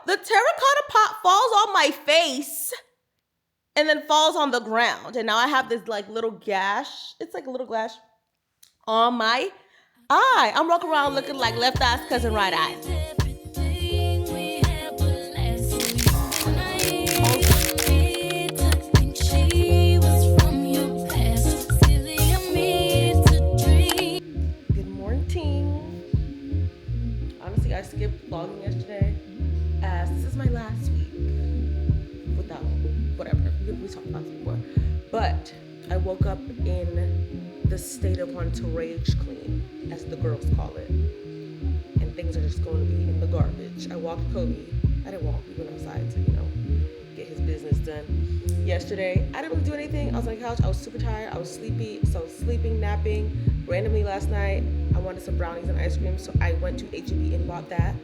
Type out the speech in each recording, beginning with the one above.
the terracotta pot falls on my face and then falls on the ground. And now I have this like little gash. It's like a little gash on my eye. I'm walking around looking like left eye's cousin right eye. Good morning. Honestly, I skipped vlogging yesterday as this is my last week without whatever. We talked about this before. But I woke up in the state of wanting to rage clean, as the girls call it. And things are just going to be in the garbage. I walked Kobe. I didn't walk. We went outside to, get his business done. Yesterday, I didn't really do anything. I was on the couch. I was super tired. I was sleepy. So I was sleeping, napping. Randomly last night, I wanted some brownies and ice cream. So I went to H-E-B and bought that.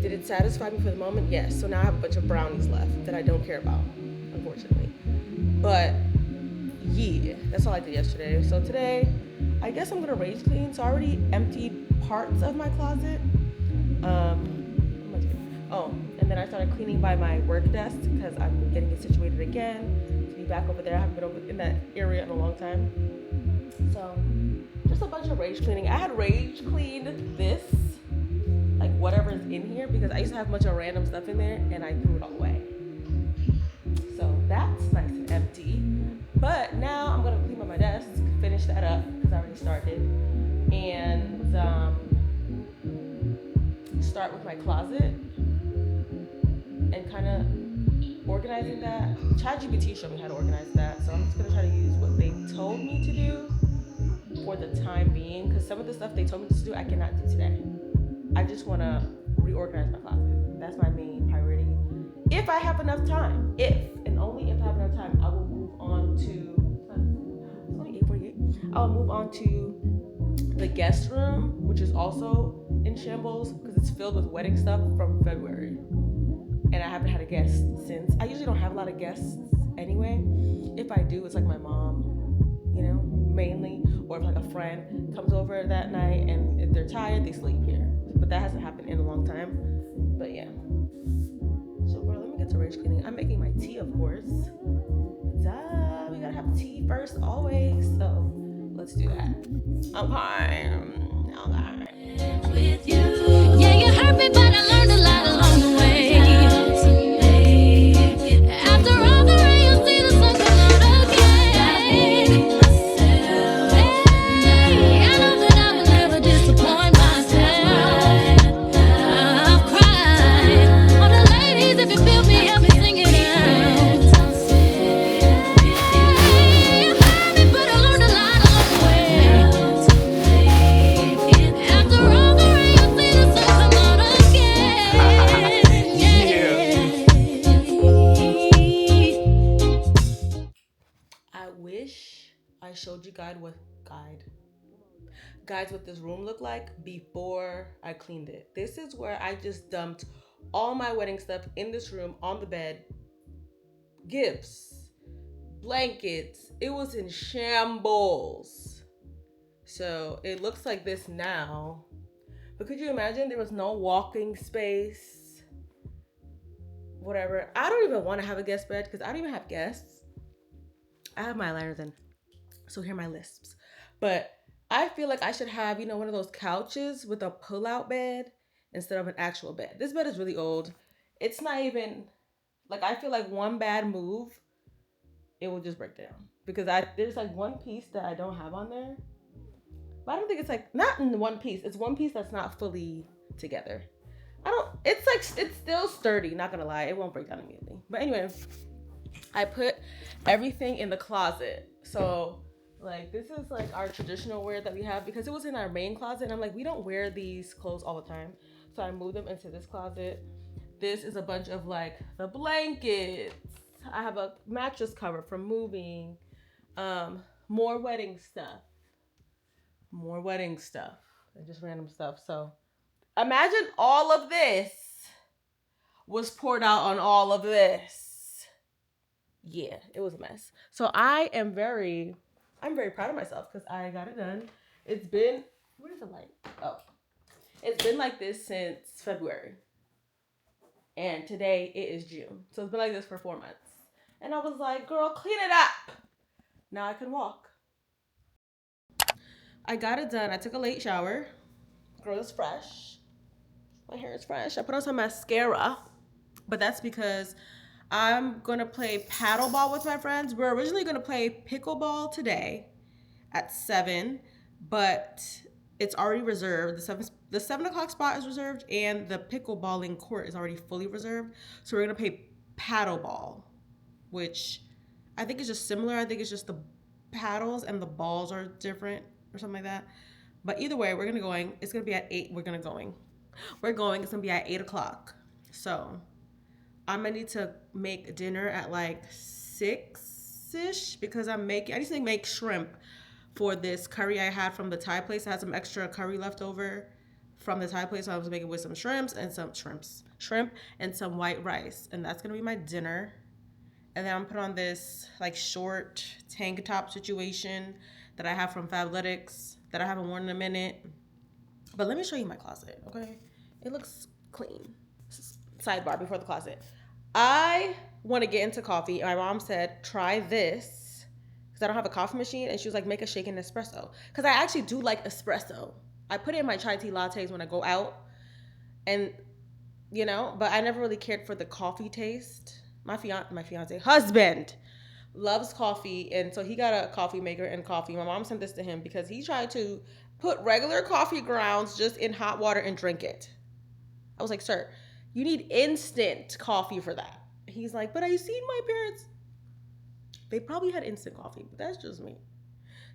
Did it satisfy me for the moment? Yes. So now I have a bunch of brownies left that I don't care about, unfortunately. But yeah, that's all I did yesterday. So today, I guess I'm gonna rage clean. So I already emptied parts of my closet. And then I started cleaning by my work desk because I'm getting it situated again to be back over there. I haven't been over in that area in a long time. So just a bunch of rage cleaning. I had rage cleaned this, like whatever is in here, because I used to have a bunch of random stuff in there and I threw it all away. So that's nice and empty. But now I'm gonna clean up my desk, finish that up because I already started, and start with my closet and kind of organizing that. ChatGPT showed me how to organize that, so I'm just gonna try to use what they told me to do for the time being, because some of the stuff they told me to do I cannot do today. I just want to reorganize my closet. That's my main priority. If I have enough time, if and only if I have enough time, I will move on to. It's only 8:48. I'll move on to the guest room, which is also in shambles because it's filled with wedding stuff from February. And I haven't had a guest since. I usually don't have a lot of guests anyway. If I do, it's like my mom, mainly. Or if like a friend comes over that night and if they're tired, they sleep here. But that hasn't happened in a long time. But yeah. So bro, let me get to rage cleaning. I'm making my tea, of course. Duh, we gotta have tea first always. So let's do that. Okay. With you. Yeah, you hurt me, but I learned a lot along the way. After all the rain, you'll see the sun come out again. Hey, I know that I will never disappoint myself. I've cried. All the ladies, if you feel me, help me sing it out. Hey, you hurt me, but I learned a lot along the way. After all the rain, you'll see the sun come out again. I wish I showed you guys what this room looked like before I cleaned it. This is where I just dumped all my wedding stuff in this room on the bed. Gifts, blankets. It was in shambles. So it looks like this now. But could you imagine there was no walking space? Whatever. I don't even want to have a guest bed because I don't even have guests. I have my eyeliners in, so here are my lisps. But I feel like I should have, one of those couches with a pull-out bed instead of an actual bed. This bed is really old. It's not even, I feel like one bad move, it will just break down. Because there's one piece that I don't have on there. But I don't think it's not in one piece. It's one piece that's not fully together. It's still sturdy, not gonna lie. It won't break down immediately. But anyway, I put everything in the closet. So this is our traditional wear that we have because it was in our main closet. And I'm we don't wear these clothes all the time. So I moved them into this closet. This is a bunch of the blankets. I have a mattress cover from moving. More wedding stuff. And just random stuff. So imagine all of this was poured out on all of this. Yeah, it was a mess. So I'm very proud of myself because I got it done. It's been, where's the light? Oh, It's been like this since February. And today it is June. So it's been like this for 4 months. And I was like, girl, clean it up. Now I can walk. I got it done. I took a late shower. Girl, it's fresh. My hair is fresh. I put on some mascara. But that's because I'm going to play paddleball with my friends. We're originally going to play pickleball today at 7. But it's already reserved. The 7 o'clock spot is reserved, and the pickleballing court is already fully reserved. So we're gonna play paddleball, which I think is just similar. I think it's just the paddles and the balls are different or something like that. But either way, we're gonna going. It's gonna be at 8. We're going. It's gonna be at 8 o'clock. So I'm gonna need to make dinner at like 6-ish because I need to make shrimp for this curry I had from the Thai place. I had some extra curry left over from the Thai place, so I was making with some shrimp and some white rice, and that's gonna be my dinner. And then I'm put on this like short tank top situation that I have from Fabletics that I haven't worn in a minute. But let me show you my closet, okay? It looks clean. Sidebar before the closet. I want to get into coffee, and my mom said try this. Because I don't have a coffee machine, and she was like, make a shaken espresso. Because I actually do like espresso. I put it in my chai tea lattes when I go out, and but I never really cared for the coffee taste. My fiance husband loves coffee, and so he got a coffee maker and coffee. My mom sent this to him because he tried to put regular coffee grounds just in hot water and drink it. I was like, sir, you need instant coffee for that. He's like, but have you seen my parents? They probably had instant coffee, but that's just me.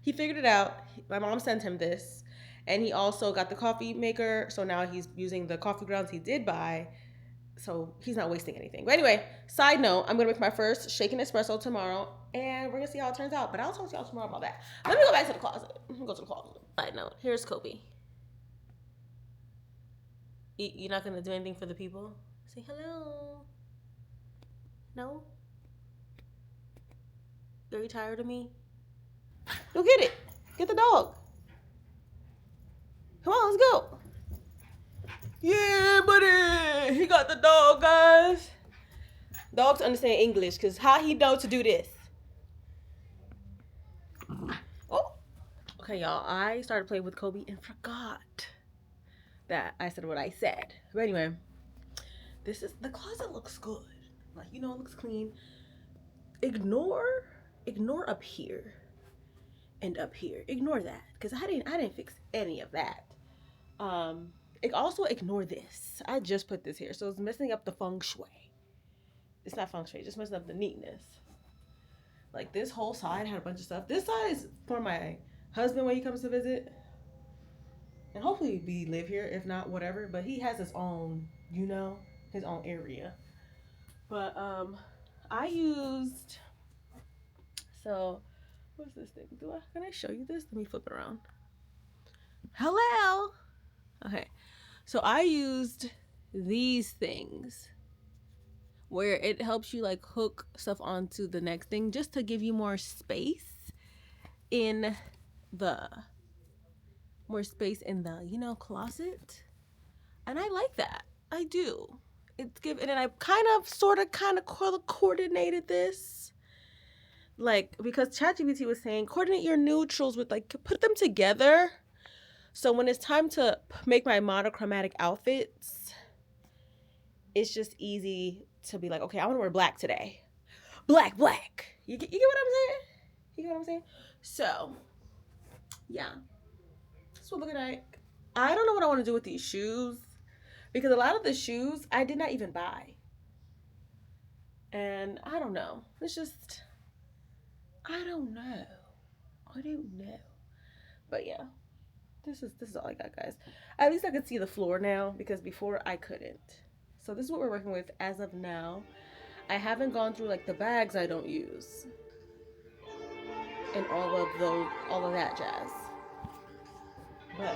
He figured it out. My mom sent him this, and he also got the coffee maker, so now he's using the coffee grounds he did buy, so he's not wasting anything. But anyway, side note, I'm going to make my first shaken espresso tomorrow, and we're going to see how it turns out, but I'll talk to y'all tomorrow about that. Let me go back to the closet. Go to the closet. Side note, here's Kobe. You're not going to do anything for the people? Say hello. No? Are you tired of me? Go get it. Get the dog. Come on, let's go. Yeah, buddy. He got the dog, guys. Dogs understand English because how he know to do this? Oh. Okay, y'all. I started playing with Kobe and forgot that I said what I said. But anyway, the closet looks good. Like, it looks clean. Ignore up here and up here. Ignore that because I didn't fix any of that. Also ignore this. I just put this here, so it's messing up the feng shui. It's not feng shui, just messing up the neatness. Like this whole side had a bunch of stuff. This side is for my husband when he comes to visit, and hopefully we live here. If not, whatever. But he has his own, his own area. But I used. So, what's this thing? Can I show you this? Let me flip it around. Hello. Okay. So I used these things where it helps you like hook stuff onto the next thing just to give you more space in the closet. And I like that. I do. And then I kind of coordinated this. Like, because ChatGPT was saying, coordinate your neutrals with, like, put them together. So when it's time to make my monochromatic outfits, it's just easy to be like, okay, I want to wear black today. Black. You get what I'm saying? So, yeah. That's what looking like. I don't know what I want to do with these shoes. Because a lot of the shoes, I did not even buy. And I don't know. It's just... I don't know. But yeah, this is all I got, guys. At least I could see the floor now because before I couldn't. So this is what we're working with as of now. I haven't gone through like the bags I don't use and all of that jazz. But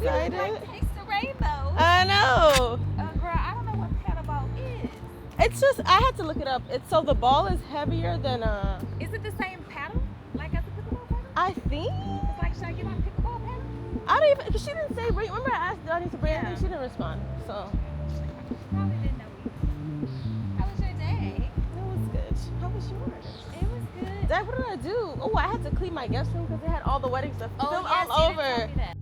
excited. Taste the rainbow. I know. Girl, I don't know what paddleball is. It's just, I had to look it up. It's so the ball is heavier than Is it the same paddle like as a pickleball paddle? I think. It's like, should I get my pickleball paddle? I don't even, cause she didn't say, remember I asked Donnie to bring anything? She didn't respond, so. Probably didn't know either. How was your day? It was good. How was yours? It was good. Dad, what did I do? Oh, I had to clean my guest room because they had all the wedding stuff Oh, spilled yes, all you did tell over. me that.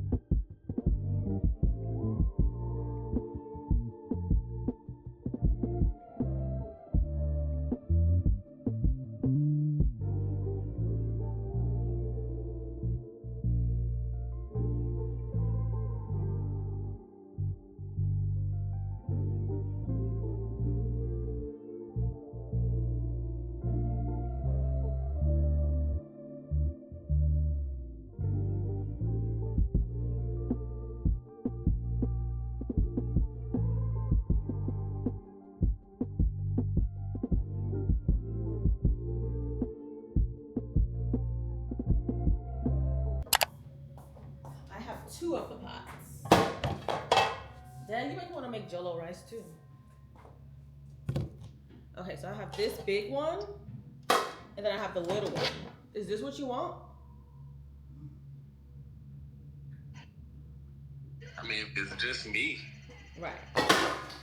I have 2 of the pots. Dad, you might want to make Jell-O rice too. Okay, so I have this big one, and then I have the little one. Is this what you want? I mean, it's just me. Right.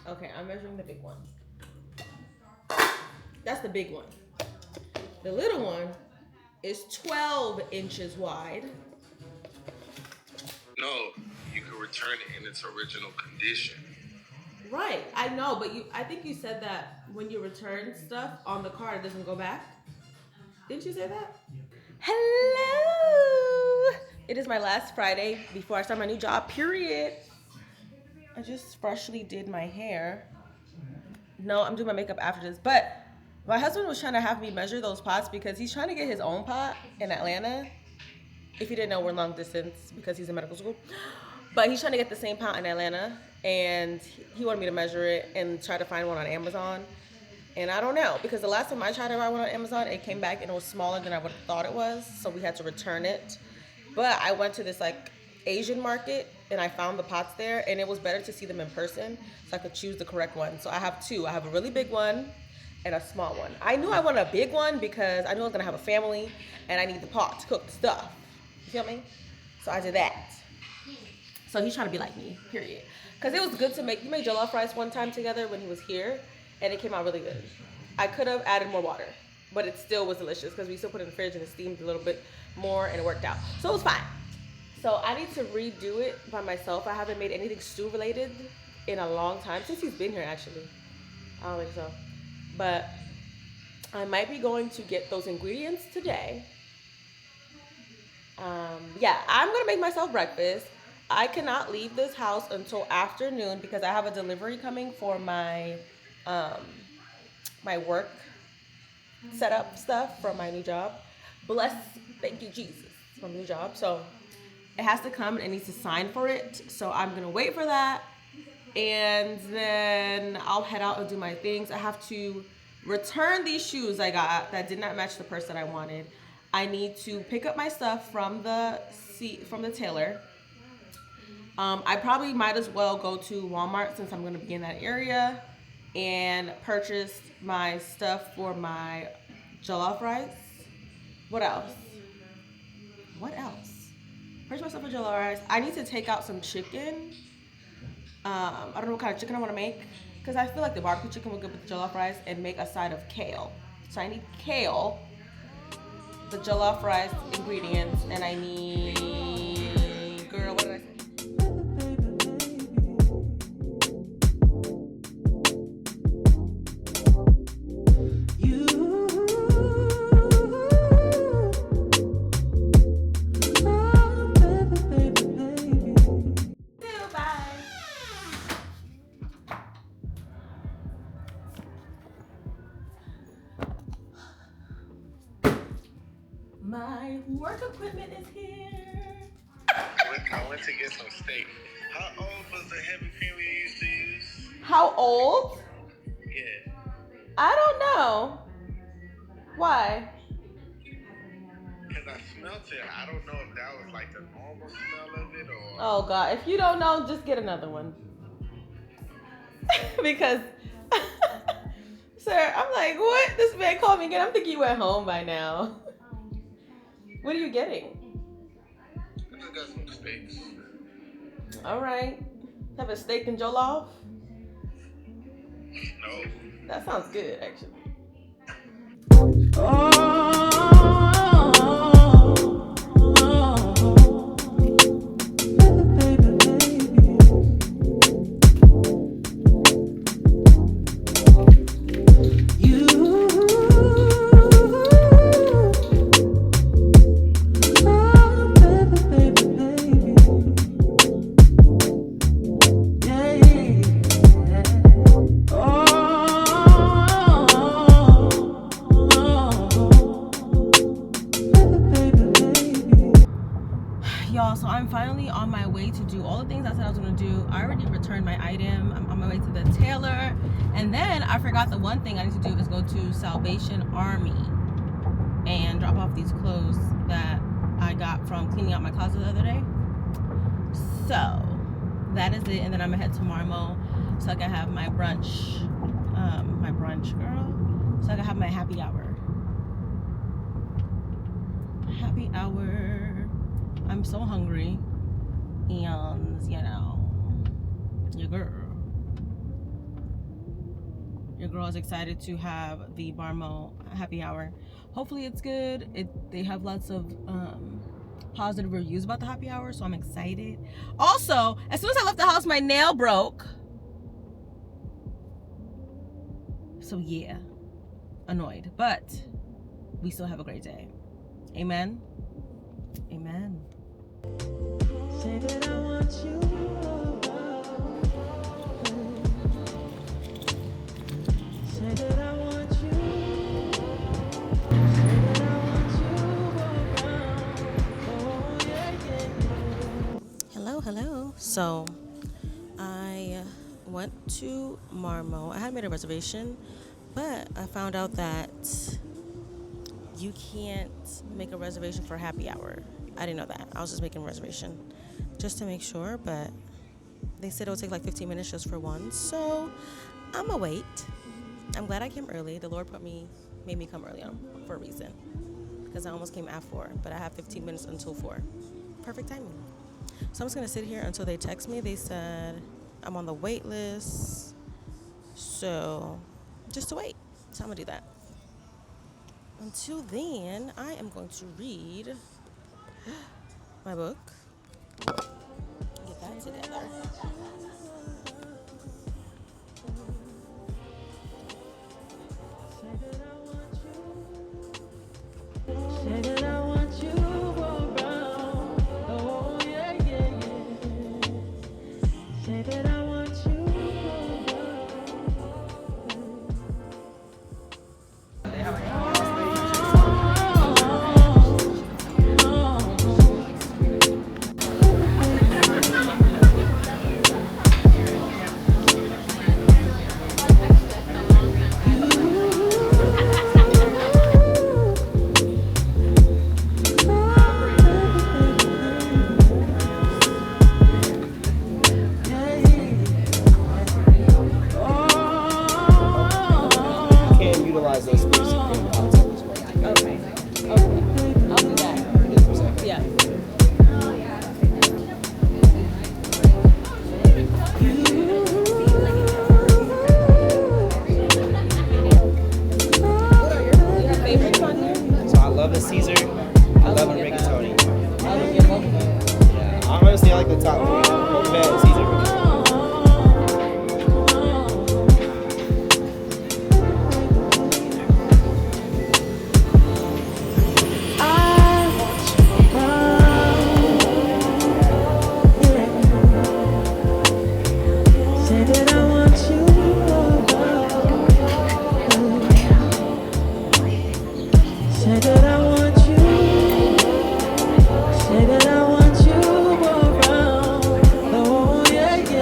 Okay, I'm measuring the big one. That's the big one. The little one is 12 inches wide. No, you can return it in its original condition. Right, I know, but I think you said that when you return stuff on the card, it doesn't go back. Didn't you say that? Hello! It is my last Friday before I start my new job, period. I just freshly did my hair. No, I'm doing my makeup after this, but my husband was trying to have me measure those pots because he's trying to get his own pot in Atlanta. If you didn't know, we're long distance because he's in medical school. But he's trying to get the same pot in Atlanta, and he wanted me to measure it and try to find one on Amazon. And I don't know, because the last time I tried to buy one on Amazon, it came back and it was smaller than I would have thought it was, so we had to return it. But I went to this like Asian market and I found the pots there, and it was better to see them in person so I could choose the correct one. So I have 2. I have a really big one and a small one. I knew I wanted a big one because I knew I was gonna have a family and I need the pot to cook the stuff. You feel me? So I did that. So he's trying to be like me, period. Because it was good to make, you made jollof rice one time together when he was here, and it came out really good. I could have added more water, but it still was delicious because we still put it in the fridge and it steamed a little bit more and it worked out. So it was fine. So I need to redo it by myself. I haven't made anything stew related in a long time, since he's been here actually. I don't think so. But I might be going to get those ingredients today. Yeah, I'm gonna make myself breakfast. I cannot leave this house until afternoon because I have a delivery coming for my my work setup stuff from my new job. Thank you Jesus, from my new job. So it has to come and it needs to sign for it. So I'm gonna wait for that, and then I'll head out and do my things. I have to return these shoes I got that did not match the purse that I wanted. I need to pick up my stuff from the tailor. I probably might as well go to Walmart since I'm gonna be in that area and purchase my stuff for my jollof rice. What else? Purchase my stuff for jollof rice. I need to take out some chicken. I don't know what kind of chicken I wanna make because I feel like the barbecue chicken would go with the jollof rice, and make a side of kale. So I need kale, the jollof rice ingredients, and I need, girl, what did I say? My work equipment is here. I went to get some steak. How old was the heavy cream you used to use? How old? Yeah. I don't know. Why? Because I smelt it. I don't know if that was like the normal smell of it or Oh God, if you don't know, just get another one. Because, sir, I'm like, what? This man called me again. I'm thinking you went home by now. What are you getting? I just got some steaks. All right. Have a steak and jollof? No. That sounds good, actually. Y'all, so I'm finally on my way to do all the things I said I was going to do. I already returned my item. I'm on my way to the tailor. And then I forgot the one thing I need to do is go to Salvation Army and drop off these clothes that I got from cleaning out my closet the other day. So that is it. And then I'm going to head to Marmo so I can have my brunch. My brunch, girl. So I can have my happy hour. Happy hour. I'm so hungry, and you know, your girl is excited to have the Barmo happy hour. Hopefully it's good. They have lots of positive reviews about the happy hour, so I'm excited. Also, as soon as I left the house, my nail broke. So yeah, annoyed, but we still have a great day. Amen. Amen. Say that I want you. Say that I want you. Say that I want you. Oh, yeah, yeah. Hello. So I went to Marmo. I had made a reservation, but I found out that you can't make a reservation for happy hour. I didn't know that. I was just making a reservation just to make sure, but they said it would take like 15 minutes just for one. So I'm gonna wait. I'm glad I came early. The Lord made me come early for a reason, because I almost came at 4, but I have 15 minutes until 4. Perfect timing. So I'm just gonna sit here until they text me. They said I'm on the wait list, so just to wait. So I'm gonna do that. Until then, I am going to read my book. Get that together. Say that I want you around. Oh, yeah, yeah, yeah. Say that I want you utilize those spaces in the hotel as well. Okay. I'll do that. Yeah. Do you have favorites on here? So I love the Caesar. I love the rigatoni. I'll get both of them. Yeah, honestly, I like the top 3. Boba Fett and Caesar. Say that I want you around. Oh, yeah, yeah.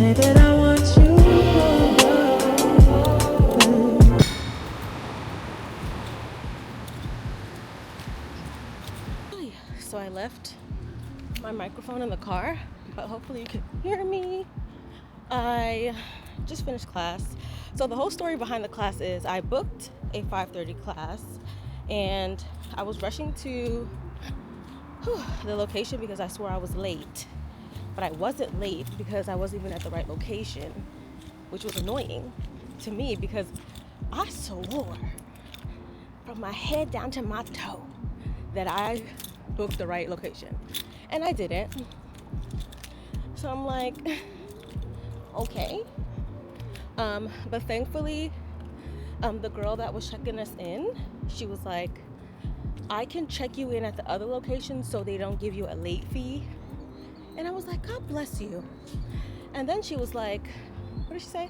Say that I want you. So I left my microphone in the car, but hopefully you can hear me. I just finished class. So the whole story behind the class is I booked a 5:30 class and I was rushing to the location because I swore I was late. But I wasn't late because I wasn't even at the right location, which was annoying to me because I swore from my head down to my toe that I booked the right location, and I didn't. So I'm like, okay. But thankfully, the girl that was checking us in, she was like, I can check you in at the other location so they don't give you a late fee. And I was like, God bless you. And then she was like, what did she say?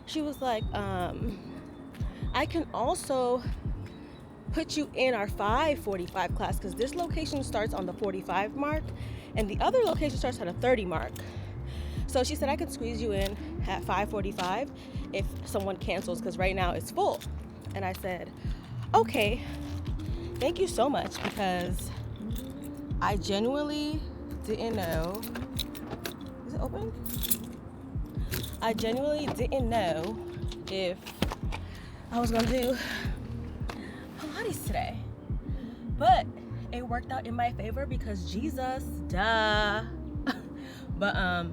She was like, I can also put you in our 5:45 class because this location starts on the 45 mark and the other location starts at a 30 mark. So she said I could squeeze you in at 5:45 if someone cancels because right now it's full. And I said, okay, thank you so much, because I genuinely didn't know. Is it open? I genuinely didn't know if I was gonna do Pilates today, but it worked out in my favor because Jesus, duh. But I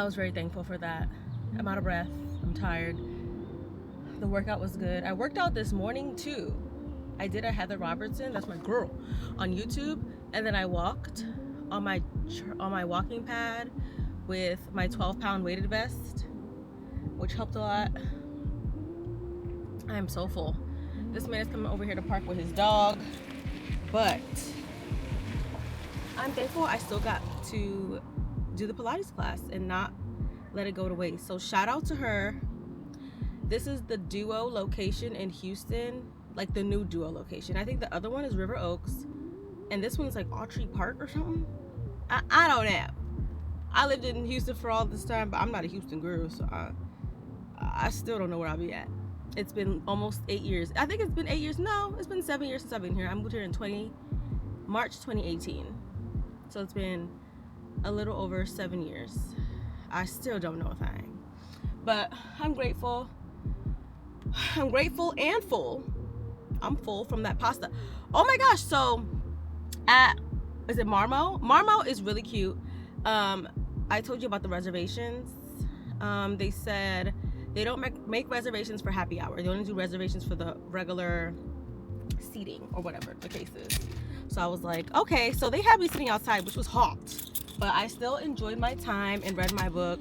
was very thankful for that. I'm out of breath. I'm tired. The workout was good. I worked out this morning too. I did a Heather Robertson, that's my girl, on YouTube, and then I walked on my walking pad with my 12-pound weighted vest, which helped a lot. I am so full. This man is coming over here to park with his dog, but I'm thankful I still got to do the Pilates class and not let it go to waste. So shout out to her. This is the Duo location in Houston, like the new Duo location. I think the other one is River Oaks, and this one's like Autry Park or something. I don't know. I lived in Houston for all this time, but I'm not a Houston girl, so I still don't know where I'll be at. It's been almost 8 years. I think it's been 8 years. No, it's been 7 years since I've been here. I moved here in March 2018. So it's been a little over 7 years. I still don't know a thing. But I'm grateful. I'm grateful and full. I'm full from that pasta. Oh my gosh, so is it Marmo? Marmo is really cute. I told you about the reservations. They said they don't make reservations for happy hour. They only do reservations for the regular seating or whatever the case is. So I was like, okay. So they had me sitting outside, which was hot, but I still enjoyed my time and read my book,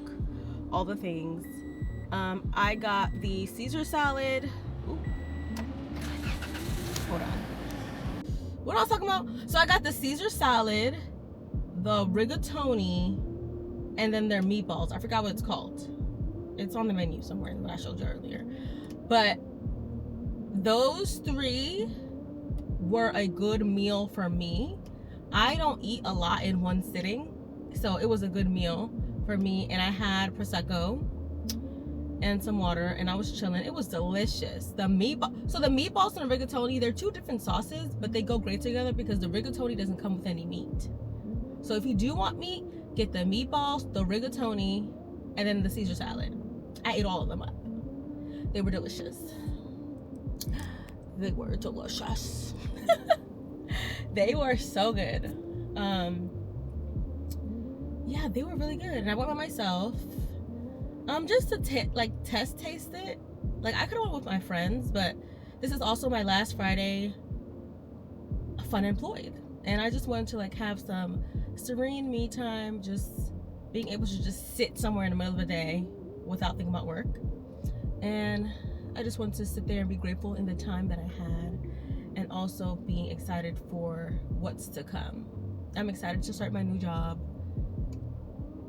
all the things. I got the Caesar salad. Ooh. Hold on. What I was talking about? So I got the Caesar salad, the rigatoni, and then their meatballs. I forgot what it's called. It's on the menu somewhere that I showed you earlier. But those three were a good meal for me. I don't eat a lot in one sitting, so it was a good meal for me. And I had Prosecco and some water, and I was chilling. It was delicious. The meatballs and the rigatoni, they're two different sauces, but they go great together because the rigatoni doesn't come with any meat. So if you do want meat, get the meatballs, the rigatoni, and then the Caesar salad. I ate all of them up. They were delicious. They were delicious. They were so good. Yeah, they were really good. And I went by myself. Just to test taste it. Like, I could have went with my friends, but this is also my last Friday fun employed. And I just wanted to like have some serene me time, just being able to just sit somewhere in the middle of the day without thinking about work. And I just wanted to sit there and be grateful in the time that I had, and also being excited for what's to come. I'm excited to start my new job.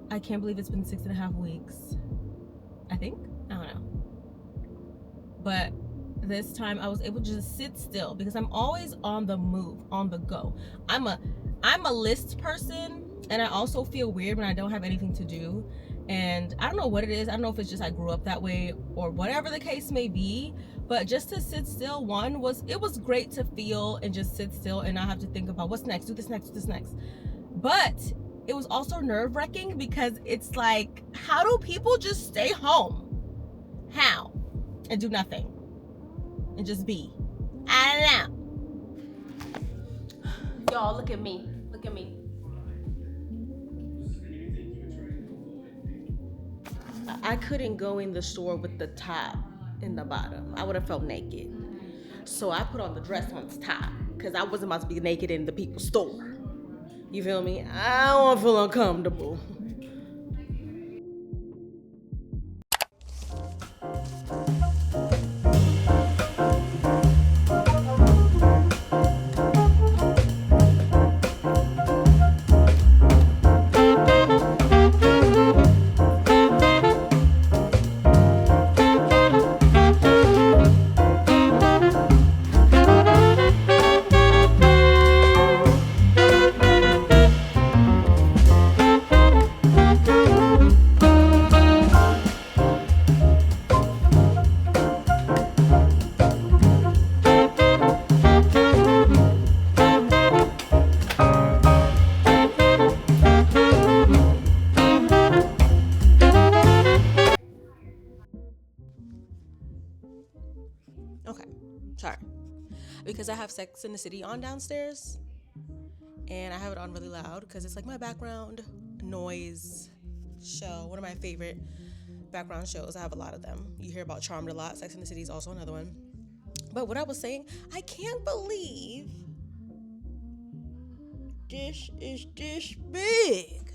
I can't believe it's been 6.5 weeks. I think, I don't know. But this time I was able to just sit still because I'm always on the move, on the go. I'm a list person. And I also feel weird when I don't have anything to do. And I don't know what it is. I don't know if it's just I grew up that way or whatever the case may be. But just to sit still, it was great to feel and just sit still and not have to think about what's next, do this next, do this next. But it was also nerve-wracking because it's like, how do people just stay home? How? And do nothing. And just be. I don't know. Y'all, look at me. Look at me. I couldn't go in the store with the top and the bottom. I would have felt naked. So I put on the dress on top because I wasn't about to be naked in the people's store. You feel me? I don't want to feel uncomfortable. Okay, sorry. Because I have Sex in the City on downstairs, and I have it on really loud because it's like my background noise show. One of my favorite background shows. I have a lot of them. You hear about Charmed a lot. Sex in the City is also another one. But what I was saying, I can't believe this is this big.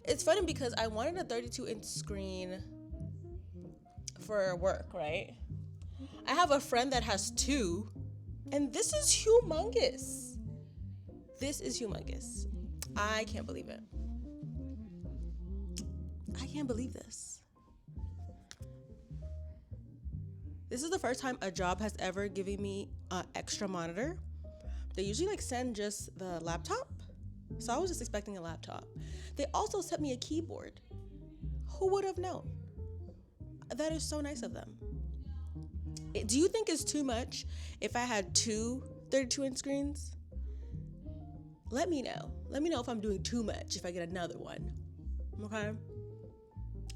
It's funny because I wanted a 32-inch screen for work, right? I have a friend that has 2, and this is humongous. This is humongous. I can't believe it. I can't believe this. This is the first time a job has ever given me an extra monitor. They usually like send just the laptop. So I was just expecting a laptop. They also sent me a keyboard. Who would have known? That is so nice of them. Do you think it's too much if I had 2 32-inch screens? Let me know. Let me know if I'm doing too much if I get another one. Okay?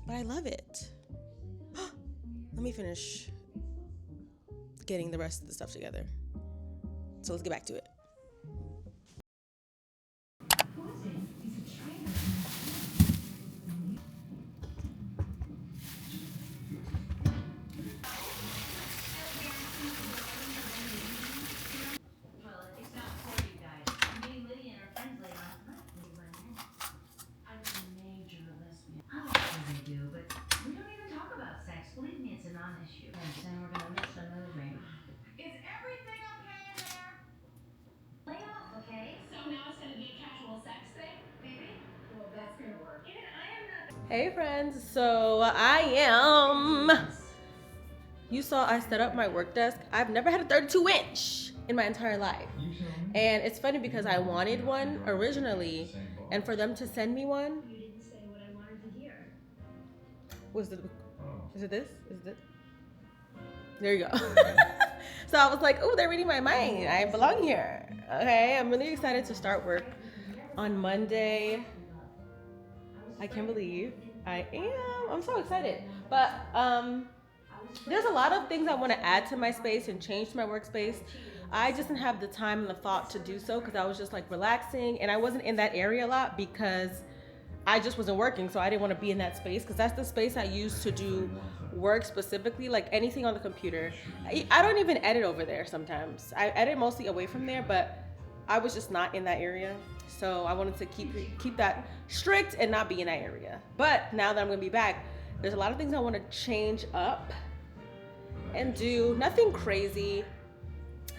But I love it. Let me finish getting the rest of the stuff together. So let's get back to it. Hey friends, so you saw I set up my work desk. I've never had a 32-inch in my entire life. And it's funny because I wanted one originally, and for them to send me one. You didn't say what I wanted to hear. Is it this? Is it? There you go. So I was like, oh, they're reading my mind. I belong here. Okay, I'm really excited to start work on Monday. I can't believe I am. I'm so excited. But there's a lot of things I want to add to my space and change to my workspace. I just didn't have the time and the thought to do so because I was just like relaxing, and I wasn't in that area a lot because I just wasn't working, so I didn't want to be in that space because that's the space I use to do work specifically, like anything on the computer. I don't even edit over there sometimes. I edit mostly away from there, but I was just not in that area. So I wanted to keep that strict and not be in that area. But now that I'm gonna be back, there's a lot of things I want to change up and do. Nothing crazy.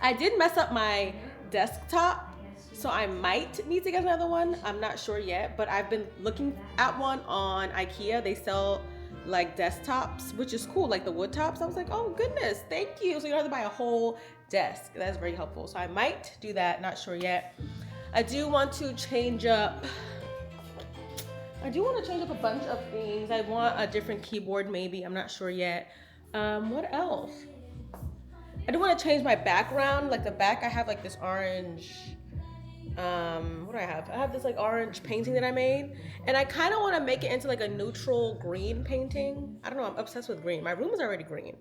I did mess up my desktop, so I might need to get another one. I'm not sure yet, but I've been looking at one on IKEA. They sell like desktops, which is cool, like the wood tops. I was like, oh goodness, thank you. So you don't have to buy a whole desk. That's very helpful. So I might do that, not sure yet. I do want to change up I do want to change up a bunch of things. I want a different keyboard, maybe. I'm not sure yet. What else? I do want to change my background. Like the back, I have like this orange. What do I have? I have this like orange painting that I made, and I kind of want to make it into like a neutral green painting. I don't know. I'm obsessed with green. My room is already green.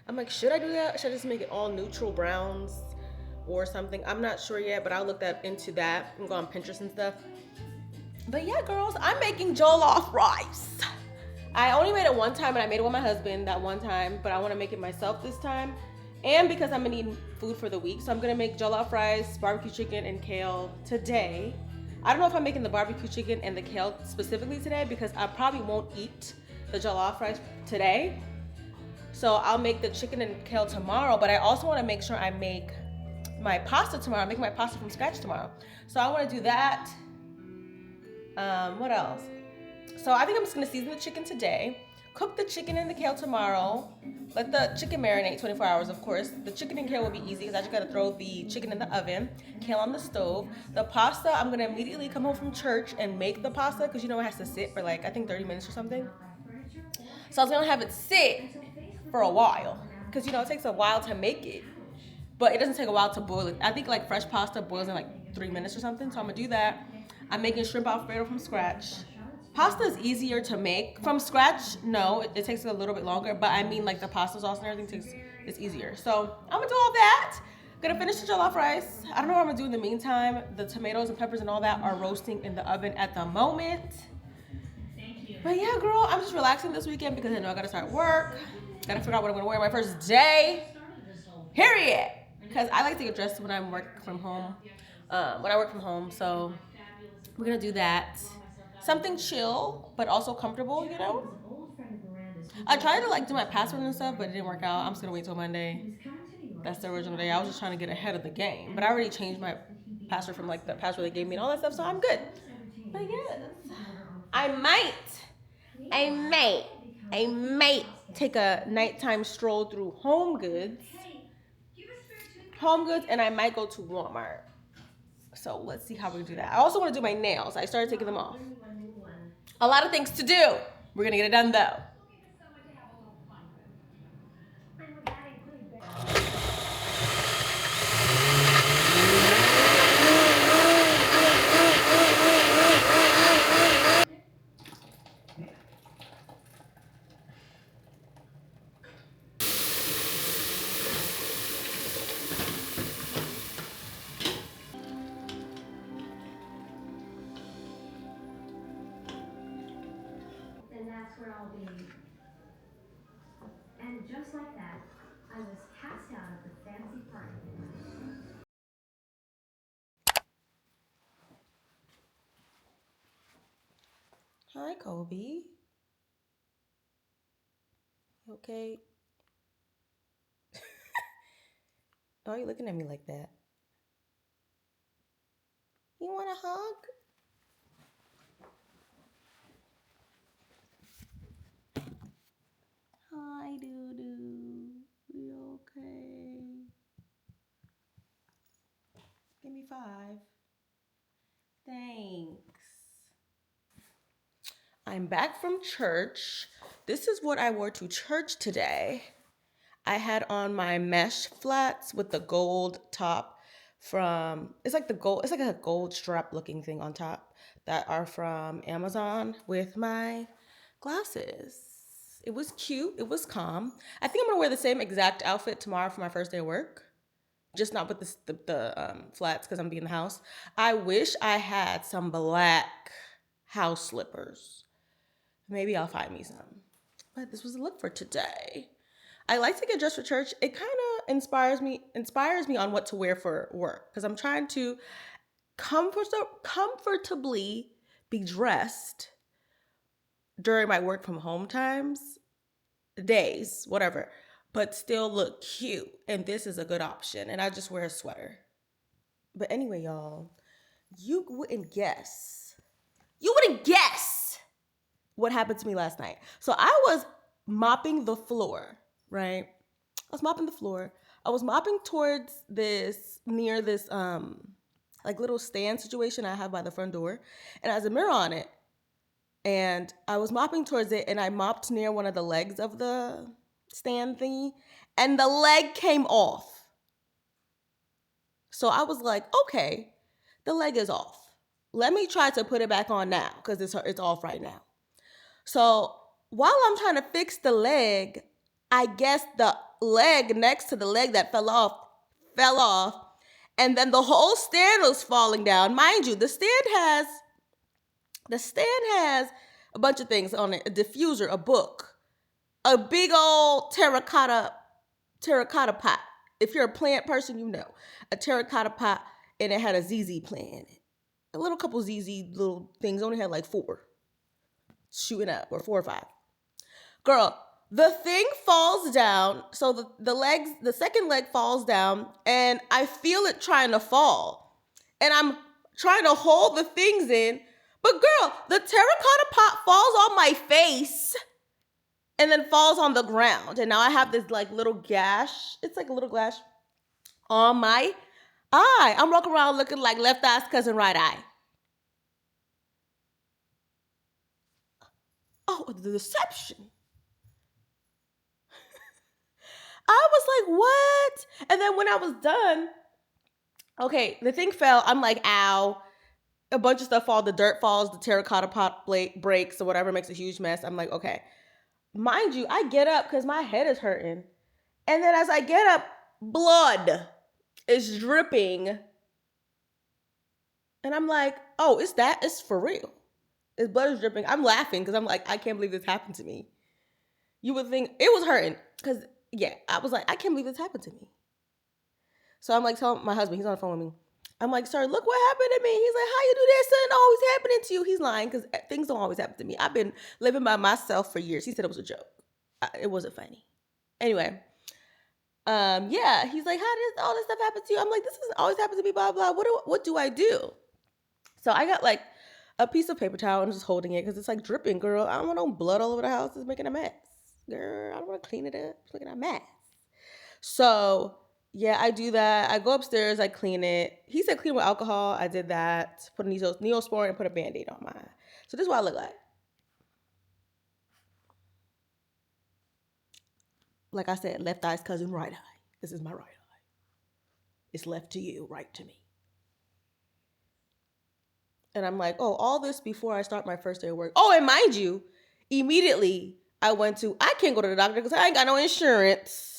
I'm like, should I do that? Should I just make it all neutral browns or something? I'm not sure yet, but I'll look into that and go on Pinterest and stuff. But yeah, girls, I'm making jollof rice. I only made it one time, and I made it with my husband that one time, but I want to make it myself this time. And because I'm gonna need food for the week, so I'm gonna make jollof rice, barbecue chicken, and kale today. I don't know if I'm making the barbecue chicken and the kale specifically today because I probably won't eat the jollof rice today. So I'll make the chicken and kale tomorrow, but I also want to make sure I make my pasta tomorrow. I'm making my pasta from scratch tomorrow. So I want to do that. What else? So I think I'm just gonna season the chicken today, cook the chicken and the kale tomorrow, let the chicken marinate 24 hours, of course. The chicken and kale will be easy because I just gotta throw the chicken in the oven, kale on the stove. The pasta, I'm gonna immediately come home from church and make the pasta because you know it has to sit for like, I think 30 minutes or something. So I was gonna have it sit for a while because you know it takes a while to make it, but it doesn't take a while to boil it. I think like fresh pasta boils in like 3 minutes or something, so I'm gonna do that. I'm making shrimp alfredo from scratch. Pasta is easier to make from scratch. No, it takes a little bit longer, but I mean like the pasta sauce and everything it's easier. So I'm gonna do all that. Gonna finish the jollof rice. I don't know what I'm gonna do in the meantime. The tomatoes and peppers and all that are roasting in the oven at the moment. But yeah, girl, I'm just relaxing this weekend because I know I gotta start work. Gotta figure out what I'm gonna wear my first day. Period. Because I like to get dressed when I'm working from home. When I work from home, so we're gonna do that. Something chill, but also comfortable, you know? I tried to like do my password and stuff, but it didn't work out. I'm just gonna wait till Monday. That's the original day. I was just trying to get ahead of the game. But I already changed my password from like the password they gave me and all that stuff, so I'm good. But yes, I might take a nighttime stroll through Home Goods, and I might go to Walmart. So let's see how we do that. I also want to do my nails. I started taking them off. A lot of things to do. We're gonna get it done though. And that's where I'll be. And just like that, I was cast out of the fancy party. Hi, Kobe. You okay? Why are you looking at me like that? You want a hug? Hi, doo-doo. You okay? Give me 5. Thanks. I'm back from church. This is what I wore to church today. I had on my mesh flats with the gold top it's like a gold strap looking thing on top that are from Amazon with my glasses. It was cute. It was calm. I think I'm gonna wear the same exact outfit tomorrow for my first day of work. Just not with the flats because I'm being in the house. I wish I had some black house slippers. Maybe I'll find me some. But this was the look for today. I like to get dressed for church. It kind of inspires me on what to wear for work because I'm trying to comfortably be dressed during my work from home days, whatever, but still look cute. And this is a good option. And I just wear a sweater. But anyway, y'all, you wouldn't guess what happened to me last night. So I was mopping the floor, right? I was mopping the floor. I was mopping towards near this like little stand situation I have by the front door. And has a mirror on it. And I was mopping towards it, and I mopped near one of the legs of the stand thingy, and the leg came off. So I was like, okay, the leg is off. Let me try to put it back on now because it's off right now. So while I'm trying to fix the leg, I guess the leg next to the leg that fell off, and then the whole stand was falling down. Mind you, the stand has a bunch of things on it: a diffuser, a book, a big old terracotta pot. If you're a plant person, you know. A terracotta pot, and it had a ZZ plant in it. A little couple ZZ little things, only had like 4 shooting up, or 4 or 5. Girl, the thing falls down. So the second leg falls down, and I feel it trying to fall. And I'm trying to hold the things in. But girl, the terracotta pot falls on my face and then falls on the ground. And now I have this like little gash. It's like a little gash on my eye. I'm walking around looking like left eye's cousin right eye. Oh, the deception. I was like, what? And then when I was done, okay, the thing fell. I'm like, ow. A bunch of stuff falls. The dirt falls. The terracotta pot breaks or whatever, makes a huge mess. I'm like, okay. Mind you, I get up because my head is hurting. And then as I get up, blood is dripping. And I'm like, oh, it's for real. It's blood is dripping. I'm laughing because I'm like, I can't believe this happened to me. You would think it was hurting because, yeah, I was like, I can't believe this happened to me. So I'm like telling my husband, he's on the phone with me. I'm like, sir, look what happened to me. He's like, how you do that? Something always happening to you. He's lying because things don't always happen to me. I've been living by myself for years. He said it was a joke. It wasn't funny. Anyway, yeah, he's like, how did all this stuff happen to you? I'm like, this doesn't always happen to me, blah, blah. What do I do? So I got like a piece of paper towel and just holding it because it's like dripping, girl. I don't want no blood all over the house. It's making a mess. Girl, I don't want to clean it up. It's making a mess. So yeah, I do that. I go upstairs, I clean it. He said clean with alcohol. I did that. Put a Neosporin and put a Band-Aid on mine. So this is what I look like. Like I said, left eye's cousin, right eye. This is my right eye. It's left to you, right to me. And I'm like, oh, all this before I start my first day of work. Oh, and mind you, immediately I can't go to the doctor because I ain't got no insurance.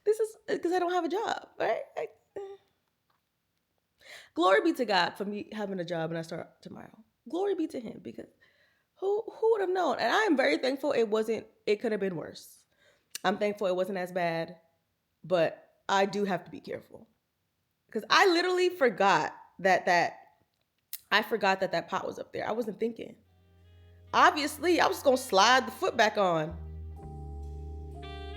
This is because I don't have a job, right? Glory be to God for me having a job and I start tomorrow. Glory be to him because who would have known? And I am very thankful it could have been worse. I'm thankful it wasn't as bad, but I do have to be careful. Because I literally forgot that pot was up there. I wasn't thinking. Obviously, I was going to slide the foot back on.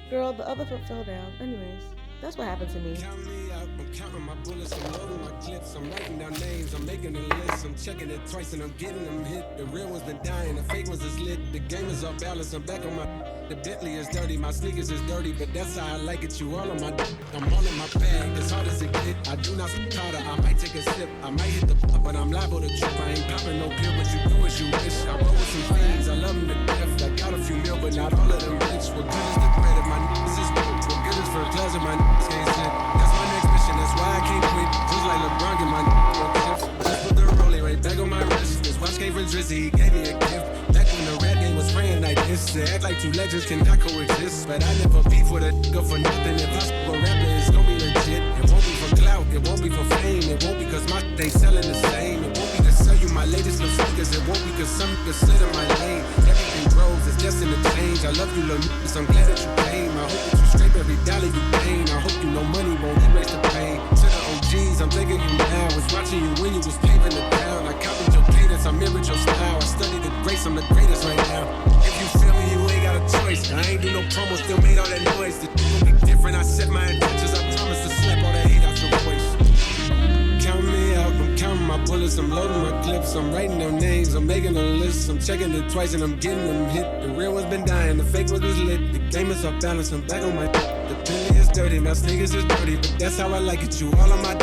Girl, the other foot fell down. Anyways, that's what happened to me. Count me out, I'm counting my bullets, I'm loading my clips, I'm writing down names, I'm making a list, I'm checking it twice and I'm getting them hit. The real one's been dying, the fake ones is lit, the game is off balance, I'm back on my. The Bentley is dirty, my sneakers is dirty, but that's how I like it. You all on my I'm all in my bag, as hard as it get. I do not sleep harder, I might take a sip, I might hit the but I'm liable to trip. I ain't popping no pill, but you do as you wish. I roll with some fiends, I love them to death. I got a few mil, but not all of them rich. What good is the bread if my niggas is broke? What good is first class if my niggas can't sit? That's my next mission, that's why I can't quit. Just like LeBron, get my niggas. Just put the rollie right back on my wrist. This watch came from Drizzy, he gave me a gift. Back when the rap game was spraying like this. To act like two legends cannot coexist. But I never beef with a nigga for nothing. If I speak a rapper, it's gonna be legit. It won't be for clout, it won't be for fame. It won't be cause my shit ain't selling the same. It won't be to sell you my latest little sneakers. It won't be cause some niggas slid in my lane. Everything grows, it's destined to change. I love you, little niggas, I'm glad that you came. I hope that you scrape every dollar you gain. I hope you know money won't erase the pain. To the OGs, I'm thinking you now. Was watching you when you was paving the town. I copied your cadence, I mirrored your style. I studied the grace, I'm the greatest right now. If you feel me, you ain't got a choice. I ain't do no promo, still made all that noise. The will be different, I set my intentions. I promise to slap all that hate out your voice. Count me out, I'm counting my bullets, I'm loading my clips, I'm writing down names, I'm making a list, I'm checking it twice and I'm getting them hit. The real one's been dying, the fake ones was lit. The game is off balance, I'm back on my. The Bentley is dirty, my sneakers is dirty, but that's how I like it. You all on my.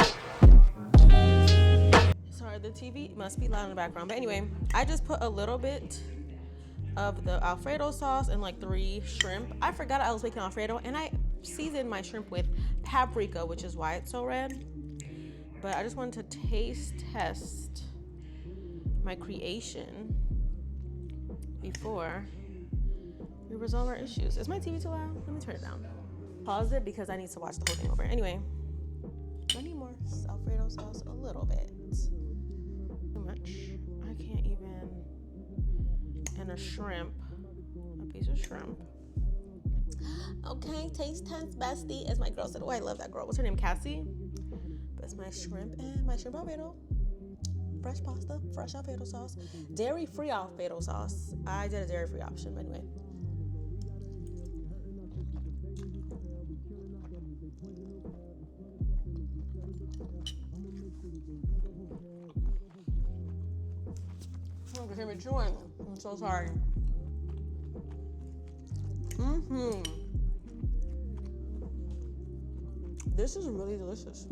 Sorry, the TV, my must be loud in the background. But anyway, I just put a little bit of the Alfredo sauce and like 3 shrimp. I forgot I was making Alfredo, and I seasoned my shrimp with paprika, which is why it's so red. But I just wanted to taste test my creation before we resolve our issues. Is my TV too loud? Let me turn it down. Pause it because I need to watch the whole thing over. Anyway, I need more Alfredo sauce, a little bit. Too much. I can't even. And a shrimp, a piece of shrimp. Okay, taste test bestie, as my girl said. Oh, I love that girl. What's her name? Cassie? That's my shrimp and my shrimp Alfredo. Fresh pasta, fresh Alfredo sauce, dairy-free Alfredo sauce. I did a dairy-free option, but anyway. Oh, you hear me chewing. I'm so sorry. This is really delicious.